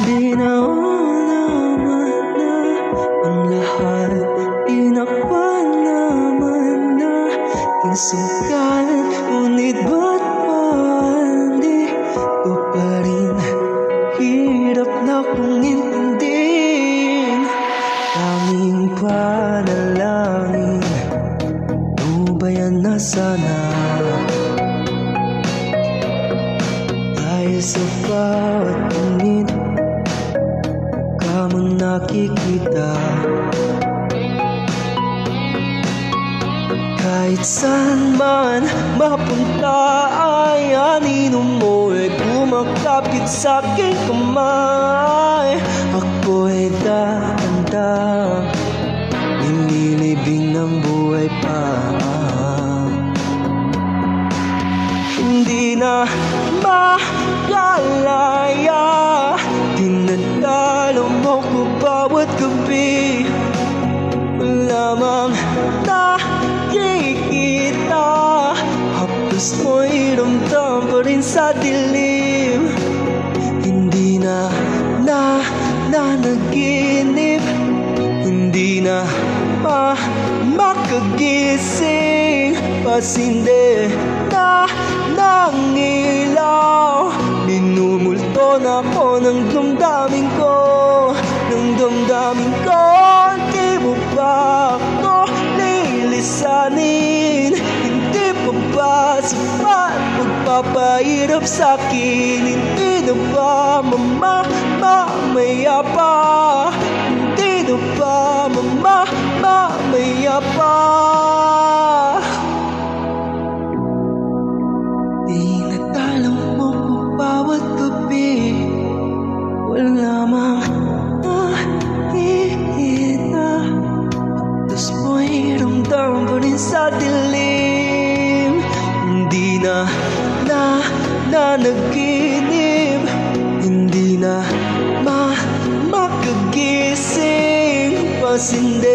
Hindi na naman na ang lahat. Tinakpa naman na ang sugal. Ngunit ba't pa di ko pa rin hirap na kong intindihin? Tanging panalangin, tubayan na sana. Dahil sa bawat tingin kamang nakikita, kahit saan man mapunta ay anino mo ay kumakapit sa aking kamay. Ako'y dahan-dahang nililibing ng buhay pa. Hindi na makalaya, dinadalo mo ko bawat gabi. Lamang nakikita, hapos mo'y ramdam pa rin sa dilim. Hindi na nanaginip, hindi na makagising. Pasinde na ng ilaw, minumulto na ako ng damdamin ko, ng damdamin ko. Di mo ba ako lilisanin? Hindi pa ba sapat magpapahirap sa'kin? Hindi na ba mamaya pa? Hindi na ba mamaya pa? Dinadalaw mo ko bawat gabi, wala mang nakikita, tapos mo'y ramdam pa rin sa dilim. Hindi na nanaginip, hindi na makagising. Pasinde